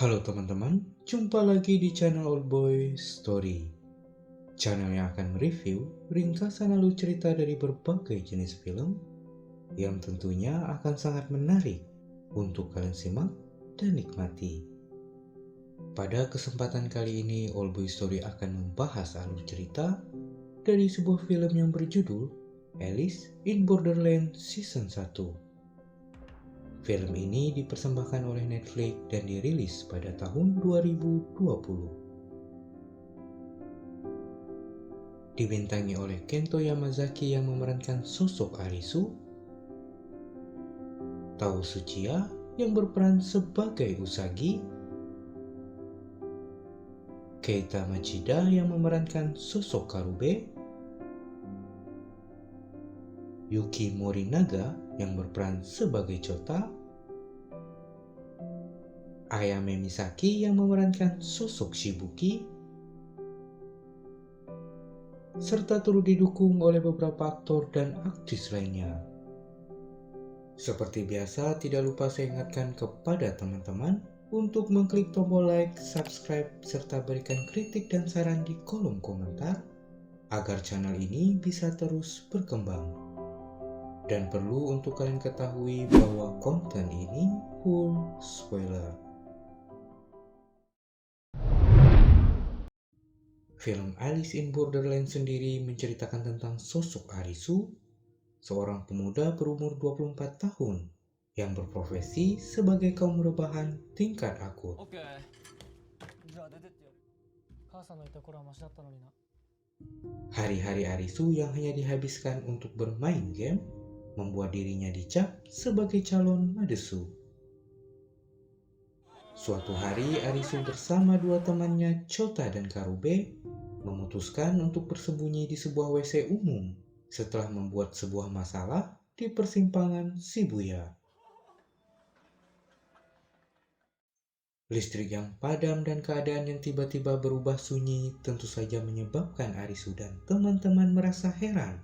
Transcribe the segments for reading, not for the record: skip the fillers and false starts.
Halo teman-teman, jumpa lagi di channel Oldboy Story. Channel yang akan mereview ringkasan alur cerita dari berbagai jenis film yang tentunya akan sangat menarik untuk kalian simak dan nikmati. Pada kesempatan kali ini, Oldboy Story akan membahas alur cerita dari sebuah film yang berjudul Alice in Borderland Season 1. Film ini dipersembahkan oleh Netflix dan dirilis pada tahun 2020. Dibintangi oleh Kento Yamazaki yang memerankan sosok Arisu, Tao Tsuchiya yang berperan sebagai Usagi, Keita Machida yang memerankan sosok Karube, Yuki Morinaga yang berperan sebagai Chota, Ayame Misaki yang memerankan sosok Shibuki, serta turut didukung oleh beberapa aktor dan aktris lainnya. Seperti biasa, tidak lupa saya ingatkan kepada teman-teman untuk mengklik tombol like, subscribe, serta berikan kritik dan saran di kolom komentar agar channel ini bisa terus berkembang. Dan perlu untuk kalian ketahui bahwa konten ini full spoiler. Film Alice in Borderland sendiri menceritakan tentang sosok Arisu, seorang pemuda berumur 24 tahun yang berprofesi sebagai kaum rebahan tingkat akut. Hari-hari Arisu yang hanya dihabiskan untuk bermain game membuat dirinya dicap sebagai calon madesu. Suatu hari Arisu bersama dua temannya Chota dan Karube memutuskan untuk bersembunyi di sebuah WC umum setelah membuat sebuah masalah di persimpangan Shibuya. Listrik yang padam dan keadaan yang tiba-tiba berubah sunyi tentu saja menyebabkan Arisu dan teman-teman merasa heran,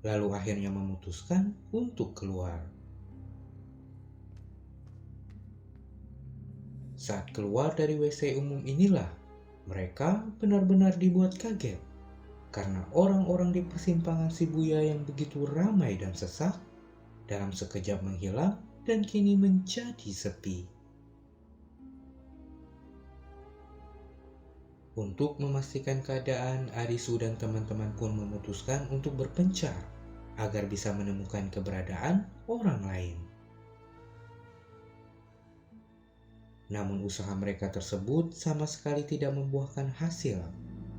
lalu akhirnya memutuskan untuk keluar. Saat keluar dari WC umum inilah, mereka benar-benar dibuat kaget karena orang-orang di persimpangan Shibuya yang begitu ramai dan sesak dalam sekejap menghilang dan kini menjadi sepi. Untuk memastikan keadaan, Arisu dan teman-teman pun memutuskan untuk berpencar agar bisa menemukan keberadaan orang lain. Namun usaha mereka tersebut sama sekali tidak membuahkan hasil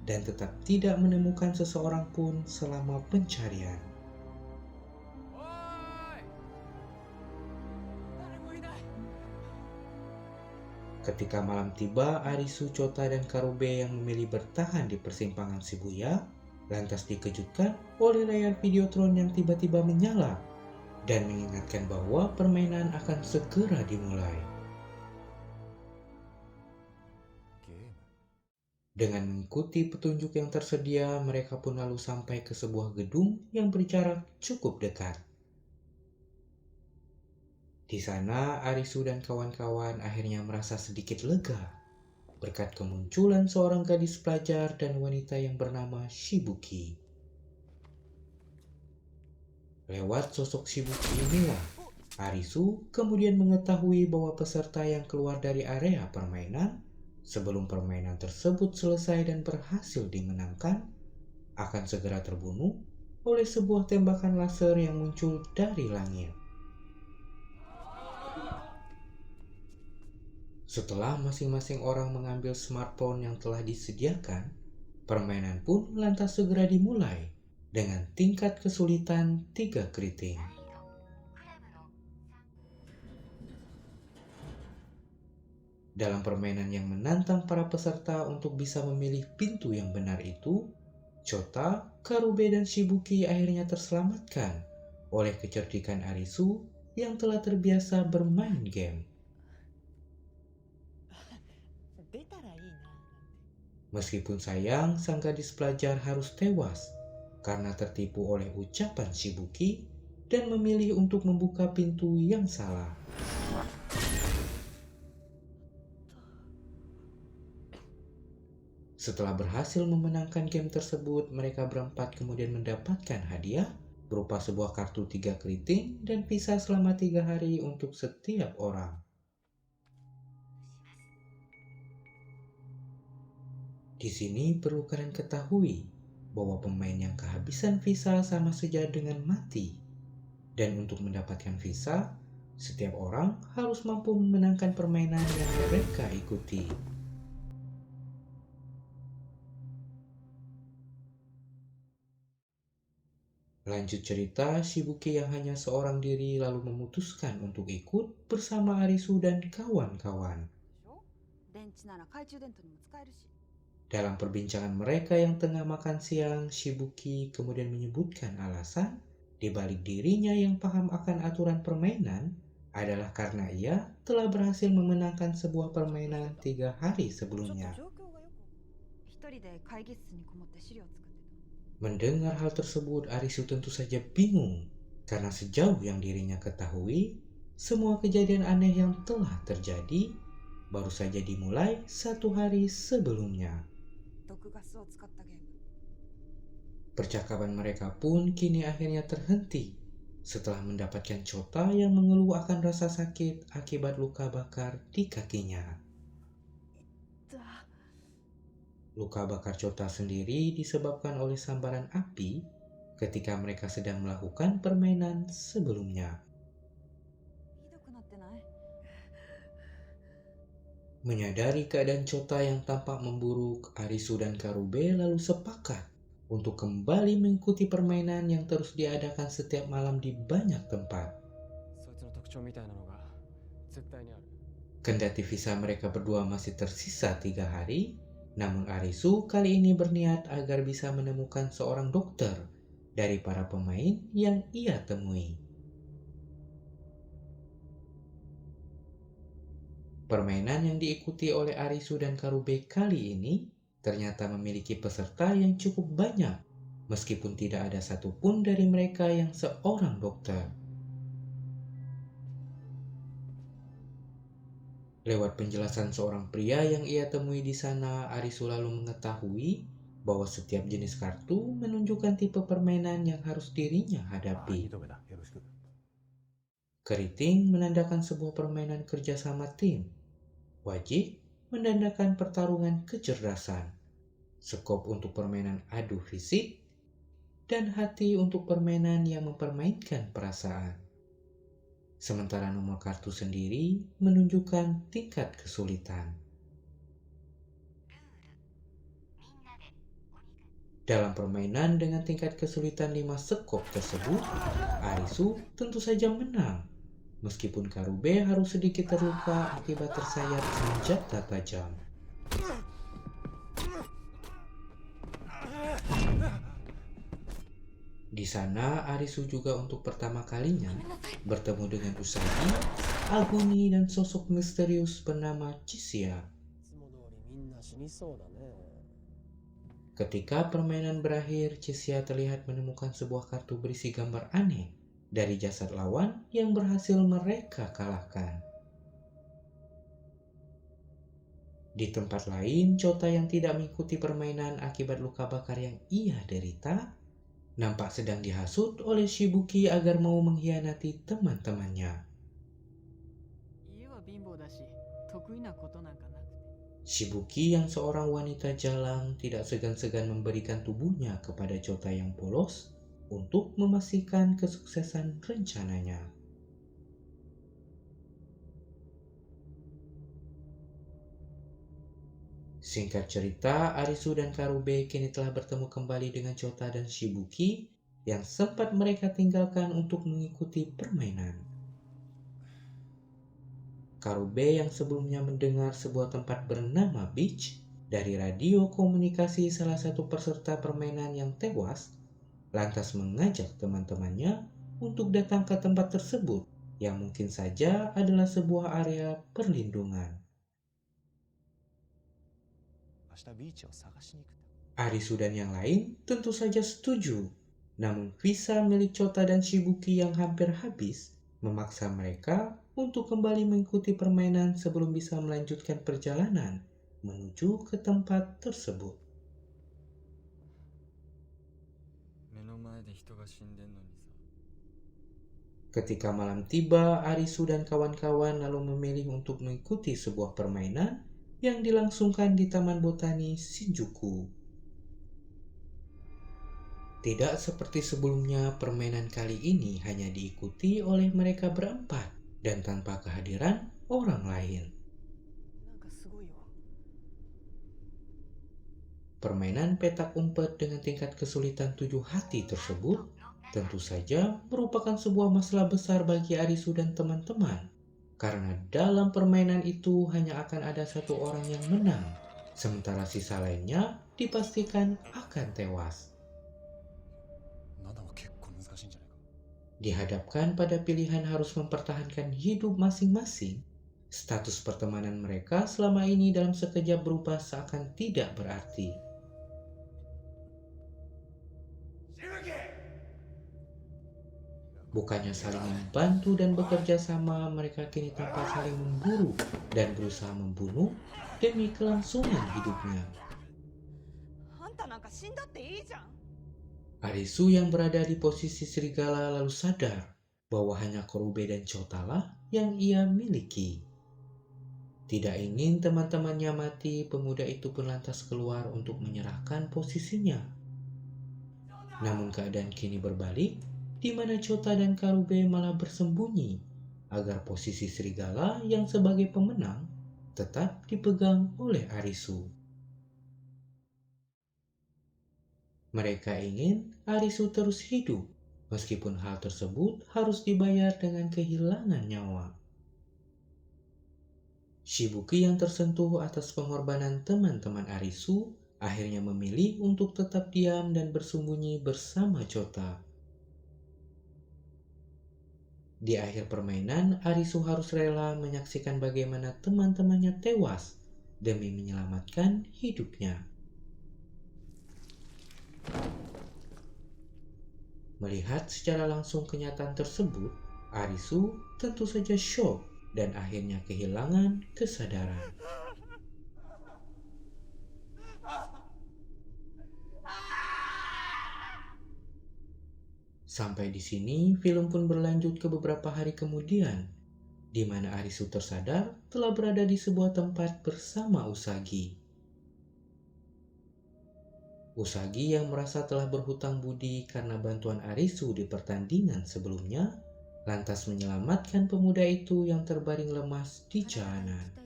dan tetap tidak menemukan seseorang pun selama pencarian. Ketika malam tiba, Arisu, Chota, dan Karube yang memilih bertahan di persimpangan Shibuya lantas dikejutkan oleh layar videotron yang tiba-tiba menyala dan mengingatkan bahwa permainan akan segera dimulai. Dengan mengikuti petunjuk yang tersedia, mereka pun lalu sampai ke sebuah gedung yang berjarak cukup dekat. Di sana, Arisu dan kawan-kawan akhirnya merasa sedikit lega berkat kemunculan seorang gadis pelajar dan wanita yang bernama Shibuki. Lewat sosok Shibuki inilah, Arisu kemudian mengetahui bahwa peserta yang keluar dari area permainan sebelum permainan tersebut selesai dan berhasil dimenangkan akan segera terbunuh oleh sebuah tembakan laser yang muncul dari langit. Setelah masing-masing orang mengambil smartphone yang telah disediakan, permainan pun lantas segera dimulai dengan tingkat kesulitan 3 keriting. Dalam permainan yang menantang para peserta untuk bisa memilih pintu yang benar itu, Chota, Karube, dan Shibuki akhirnya terselamatkan oleh kecerdikan Arisu yang telah terbiasa bermain game. Meskipun sayang, sang gadis pelajar harus tewas karena tertipu oleh ucapan Shibuki dan memilih untuk membuka pintu yang salah. Setelah berhasil memenangkan game tersebut, mereka berempat kemudian mendapatkan hadiah berupa sebuah kartu 3 keriting dan visa selama 3 hari untuk setiap orang. Di sini perlu kalian ketahui bahwa pemain yang kehabisan visa sama saja dengan mati. Dan untuk mendapatkan visa, setiap orang harus mampu memenangkan permainan yang mereka ikuti. Lanjut cerita, Shibuki yang hanya seorang diri lalu memutuskan untuk ikut bersama Arisu dan kawan-kawan. Dalam perbincangan mereka yang tengah makan siang, Shibuki kemudian menyebutkan alasan di balik dirinya yang paham akan aturan permainan adalah karena ia telah berhasil memenangkan sebuah permainan 3 hari sebelumnya. Mendengar hal tersebut, Arisu tentu saja bingung karena sejauh yang dirinya ketahui, semua kejadian aneh yang telah terjadi baru saja dimulai 1 hari sebelumnya. Percakapan mereka pun kini akhirnya terhenti setelah mendapatkan Chota yang mengeluh akan rasa sakit akibat luka bakar di kakinya. Luka bakar Chota sendiri disebabkan oleh sambaran api ketika mereka sedang melakukan permainan sebelumnya. Menyadari keadaan Chota yang tampak memburuk, Arisu dan Karube lalu sepakat untuk kembali mengikuti permainan yang terus diadakan setiap malam di banyak tempat. Kendati visa mereka berdua masih tersisa 3 hari, namun Arisu kali ini berniat agar bisa menemukan seorang dokter dari para pemain yang ia temui. Permainan yang diikuti oleh Arisu dan Karube kali ini ternyata memiliki peserta yang cukup banyak, meskipun tidak ada satupun dari mereka yang seorang dokter. Lewat penjelasan seorang pria yang ia temui di sana, Arisu lalu mengetahui bahwa setiap jenis kartu menunjukkan tipe permainan yang harus dirinya hadapi. Keriting menandakan sebuah permainan kerjasama tim. Wajib menandakan pertarungan kecerdasan. Skop untuk permainan adu fisik. Dan hati untuk permainan yang mempermainkan perasaan. Sementara nomor kartu sendiri menunjukkan tingkat kesulitan. Dalam permainan dengan tingkat kesulitan 5 skop tersebut, Arisu tentu saja menang. Meskipun Karube harus sedikit terluka akibat tersayat senjata tajam. Di sana, Arisu juga untuk pertama kalinya bertemu dengan Usagi, Aguni, dan sosok misterius bernama Chisia. Ketika permainan berakhir, Chisia terlihat menemukan sebuah kartu berisi gambar aneh dari jasad lawan yang berhasil mereka kalahkan. Di tempat lain, Chota yang tidak mengikuti permainan akibat luka bakar yang ia derita, nampak sedang dihasut oleh Shibuki agar mau mengkhianati teman-temannya. Shibuki yang seorang wanita jalang tidak segan-segan memberikan tubuhnya kepada Chota yang polos untuk memastikan kesuksesan rencananya. Singkat cerita, Arisu dan Karube kini telah bertemu kembali dengan Chota dan Shibuki yang sempat mereka tinggalkan untuk mengikuti permainan. Karube yang sebelumnya mendengar sebuah tempat bernama Beach dari radio komunikasi salah satu peserta permainan yang tewas, lantas mengajak teman-temannya untuk datang ke tempat tersebut yang mungkin saja adalah sebuah area perlindungan. Arisu dan yang lain tentu saja setuju, namun visa milik Chota dan Shibuki yang hampir habis memaksa mereka untuk kembali mengikuti permainan sebelum bisa melanjutkan perjalanan menuju ke tempat tersebut. 目の前で人が死んでんのにさ。 Ketika malam tiba, Arisu dan kawan-kawan lalu memilih untuk mengikuti sebuah permainan yang dilangsungkan di Taman Botani Shinjuku. Tidak seperti sebelumnya, permainan kali ini hanya diikuti oleh mereka berempat dan tanpa kehadiran orang lain. Permainan petak umpet dengan tingkat kesulitan 7 hati tersebut tentu saja merupakan sebuah masalah besar bagi Arisu dan teman-teman. Karena dalam permainan itu hanya akan ada satu orang yang menang, sementara sisa lainnya dipastikan akan tewas. Dihadapkan pada pilihan harus mempertahankan hidup masing-masing, status pertemanan mereka selama ini dalam sekejap berubah seakan tidak berarti. Bukannya saling membantu dan bekerja sama, mereka kini tampak saling memburu dan berusaha membunuh demi kelangsungan hidupnya. Arisu yang berada di posisi serigala lalu sadar bahwa hanya Korube dan Chotalah yang ia miliki. Tidak ingin teman-temannya mati, pemuda itu pun lantas keluar untuk menyerahkan posisinya. Namun keadaan kini berbalik, di mana Chota dan Karube malah bersembunyi agar posisi serigala yang sebagai pemenang tetap dipegang oleh Arisu. Mereka ingin Arisu terus hidup, meskipun hal tersebut harus dibayar dengan kehilangan nyawa. Shibuki yang tersentuh atas pengorbanan teman-teman Arisu akhirnya memilih untuk tetap diam dan bersembunyi bersama Chota. Di akhir permainan, Arisu harus rela menyaksikan bagaimana teman-temannya tewas demi menyelamatkan hidupnya. Melihat secara langsung kenyataan tersebut, Arisu tentu saja syok dan akhirnya kehilangan kesadaran. Sampai di sini, film pun berlanjut ke beberapa hari kemudian, di mana Arisu tersadar telah berada di sebuah tempat bersama Usagi. Usagi yang merasa telah berhutang budi karena bantuan Arisu di pertandingan sebelumnya, lantas menyelamatkan pemuda itu yang terbaring lemas di jalanan.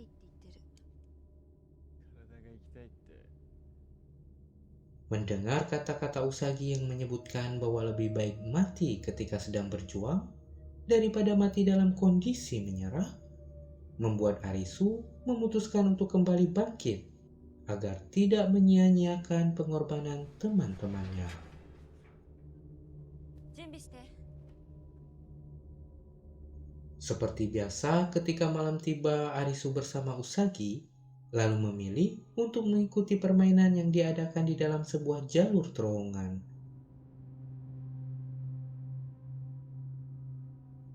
Mendengar kata-kata Usagi yang menyebutkan bahwa lebih baik mati ketika sedang berjuang daripada mati dalam kondisi menyerah, membuat Arisu memutuskan untuk kembali bangkit agar tidak menyia-nyiakan pengorbanan teman-temannya. Seperti biasa, ketika malam tiba, Arisu bersama Usagi lalu memilih untuk mengikuti permainan yang diadakan di dalam sebuah jalur terowongan.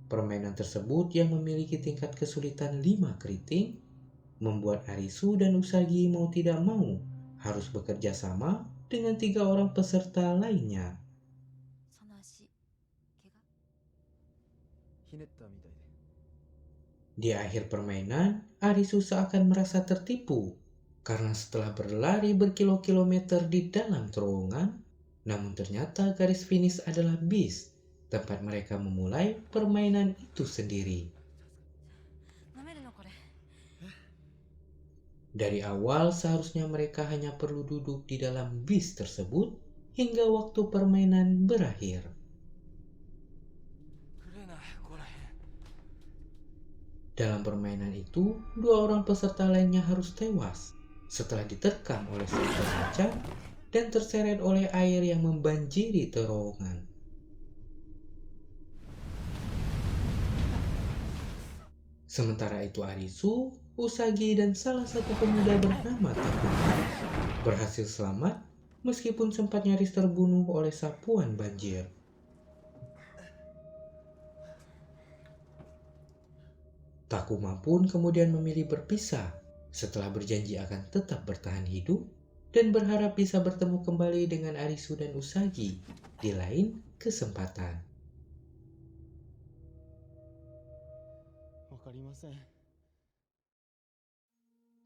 Permainan tersebut yang memiliki tingkat kesulitan 5 keriting membuat Arisu dan Usagi mau tidak mau harus bekerja sama dengan 3 orang peserta lainnya. Di akhir permainan, Arisu seakan merasa tertipu karena setelah berlari berkilo-kilometer di dalam terowongan, namun ternyata garis finish adalah bis, tempat mereka memulai permainan itu sendiri. Dari awal seharusnya mereka hanya perlu duduk di dalam bis tersebut hingga waktu permainan berakhir. Dalam permainan itu, 2 orang peserta lainnya harus tewas setelah diterkam oleh seekor macan dan terseret oleh air yang membanjiri terowongan. Sementara itu Arisu, Usagi, dan salah satu pemuda bernama Takuma berhasil selamat meskipun sempat nyaris terbunuh oleh sapuan banjir. Takuma pun kemudian memilih berpisah setelah berjanji akan tetap bertahan hidup dan berharap bisa bertemu kembali dengan Arisu dan Usagi di lain kesempatan. わかりません。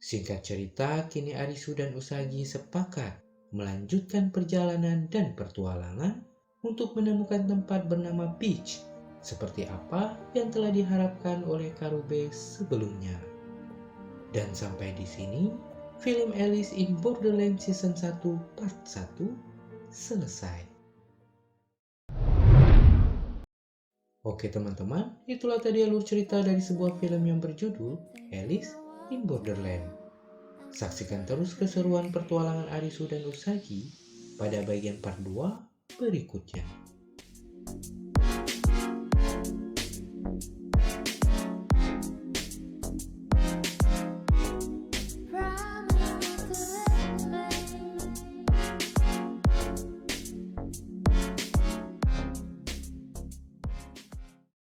Singkat cerita, kini Arisu dan Usagi sepakat melanjutkan perjalanan dan petualangan untuk menemukan tempat bernama Peach, seperti apa yang telah diharapkan oleh Karube sebelumnya. Dan sampai di sini, film Alice in Borderland Season 1 Part 1 selesai. Oke teman-teman, itulah tadi alur cerita dari sebuah film yang berjudul Alice in Borderland. Saksikan terus keseruan pertualangan Arisu dan Usagi pada bagian part 2 berikutnya.